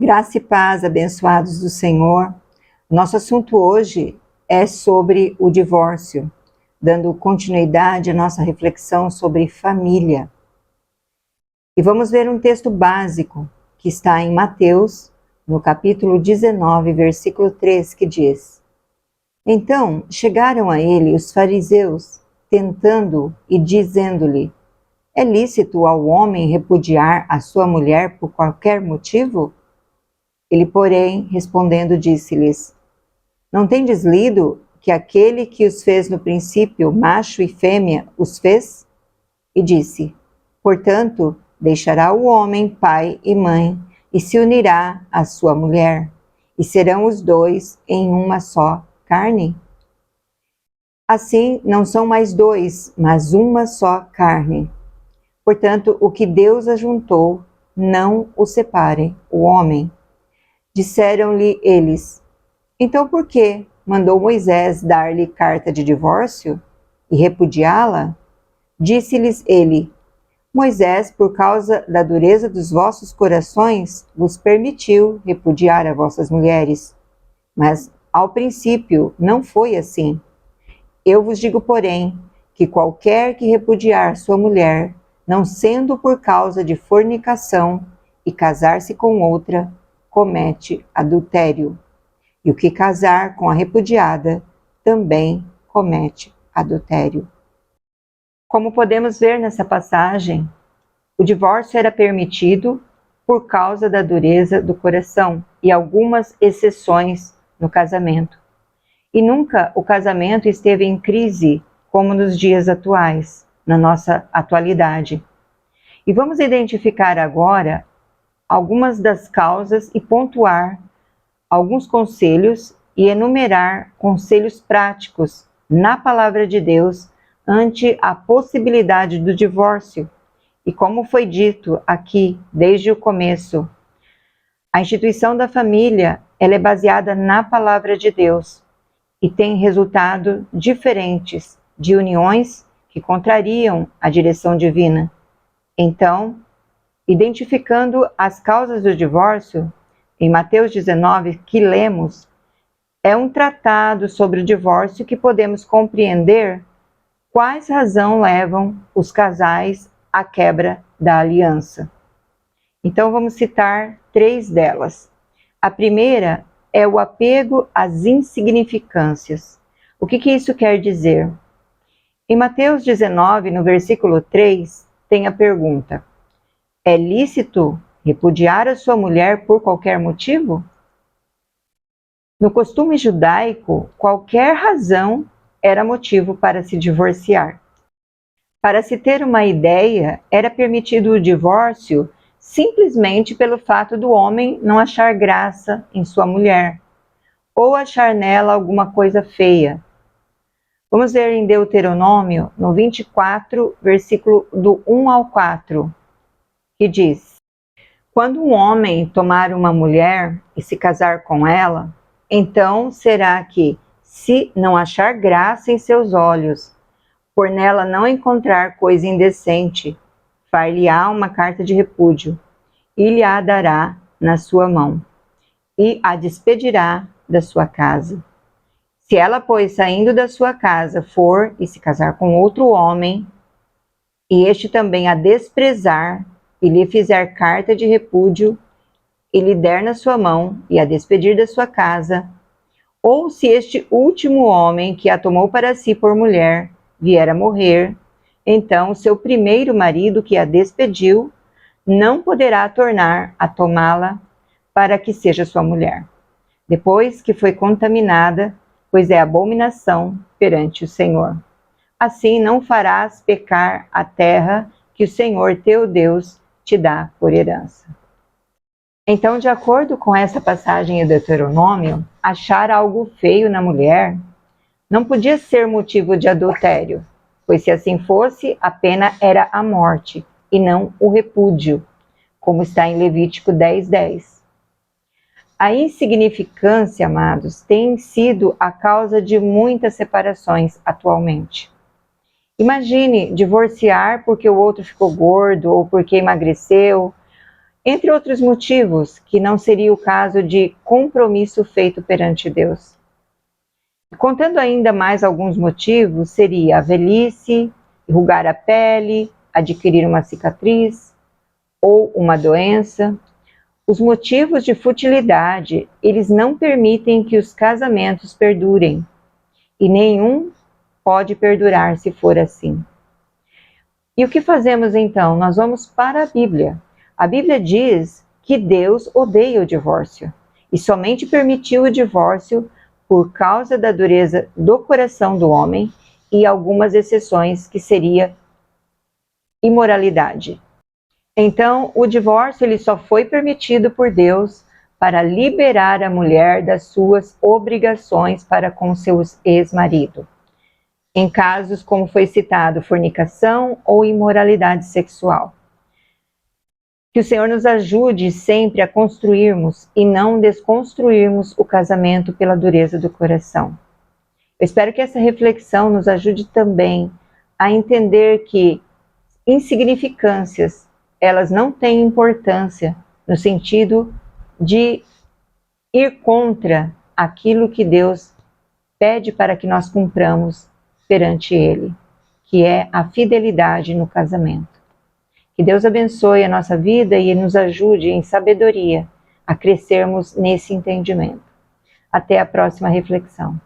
Graça e paz, abençoados do Senhor. Nosso assunto hoje é sobre o divórcio, dando continuidade à nossa reflexão sobre família. E vamos ver um texto básico que está em Mateus, no capítulo 19, versículo 3, que diz: Então chegaram a ele os fariseus, tentando e dizendo-lhe: É lícito ao homem repudiar a sua mulher por qualquer motivo? Ele, porém, respondendo, disse-lhes: Não tendes lido que aquele que os fez no princípio, macho e fêmea, os fez? E disse: Portanto, deixará o homem pai e mãe, e se unirá à sua mulher, e serão os dois em uma só carne? Assim, não são mais dois, mas uma só carne. Portanto, o que Deus ajuntou, não o separe o homem. Disseram-lhe eles: Então por que mandou Moisés dar-lhe carta de divórcio e repudiá-la? Disse-lhes ele: Moisés, por causa da dureza dos vossos corações, vos permitiu repudiar as vossas mulheres. Mas ao princípio não foi assim. Eu vos digo, porém, que qualquer que repudiar sua mulher, não sendo por causa de fornicação, e casar-se com outra, comete adultério. E o que casar com a repudiada, também comete adultério. Como podemos ver nessa passagem, o divórcio era permitido por causa da dureza do coração e algumas exceções no casamento. E nunca o casamento esteve em crise como nos dias atuais, na nossa atualidade. E vamos identificar agora algumas das causas e pontuar alguns conselhos e enumerar conselhos práticos na palavra de Deus ante a possibilidade do divórcio. E como foi dito aqui desde o começo, a instituição da família, ela é baseada na palavra de Deus e tem resultados diferentes de uniões que contrariam a direção divina. Então, identificando as causas do divórcio, em Mateus 19, que lemos, é um tratado sobre o divórcio que podemos compreender quais razões levam os casais à quebra da aliança. Então vamos citar 3 delas. A primeira é o apego às insignificâncias. O que isso quer dizer? Em Mateus 19, no versículo 3, tem a pergunta: É lícito repudiar a sua mulher por qualquer motivo? No costume judaico, qualquer razão era motivo para se divorciar. Para se ter uma ideia, era permitido o divórcio simplesmente pelo fato do homem não achar graça em sua mulher, ou achar nela alguma coisa feia. Vamos ver em Deuteronômio, no 24, versículo do 1 ao 4, que diz: Quando um homem tomar uma mulher e se casar com ela, então será que, se não achar graça em seus olhos, por nela não encontrar coisa indecente, far-lhe-á uma carta de repúdio, e lhe a dará na sua mão, e a despedirá da sua casa. Se ela, pois, saindo da sua casa, for e se casar com outro homem, e este também a desprezar, e lhe fizer carta de repúdio, e lhe der na sua mão, e a despedir da sua casa, ou se este último homem que a tomou para si por mulher vier a morrer, então o seu primeiro marido que a despediu não poderá tornar a tomá-la para que seja sua mulher, depois que foi contaminada, pois é abominação perante o Senhor. Assim não farás pecar a terra que o Senhor teu Deus te dá por herança. Então, de acordo com essa passagem em Deuteronômio, achar algo feio na mulher não podia ser motivo de adultério, pois se assim fosse, a pena era a morte e não o repúdio, como está em Levítico 10:10. A insignificância, amados, tem sido a causa de muitas separações atualmente. Imagine divorciar porque o outro ficou gordo ou porque emagreceu, Entre outros motivos, que não seria o caso de compromisso feito perante Deus. Contando ainda mais alguns motivos, seria a velhice, enrugar a pele, adquirir uma cicatriz ou uma doença. Os motivos de futilidade, eles não permitem que os casamentos perdurem, e nenhum pode perdurar se for assim. E o que fazemos então? Nós vamos para a Bíblia. A Bíblia diz que Deus odeia o divórcio, e somente permitiu o divórcio por causa da dureza do coração do homem e algumas exceções, que seria imoralidade. Então, o divórcio ele só foi permitido por Deus para liberar a mulher das suas obrigações para com seus ex-marido, em casos como foi citado, fornicação ou imoralidade sexual. Que o Senhor nos ajude sempre a construirmos e não desconstruirmos o casamento pela dureza do coração. Eu espero que essa reflexão nos ajude também a entender que insignificâncias, elas não têm importância no sentido de ir contra aquilo que Deus pede para que nós cumpramos perante Ele, que é a fidelidade no casamento. Que Deus abençoe a nossa vida e nos ajude em sabedoria a crescermos nesse entendimento. Até a próxima reflexão.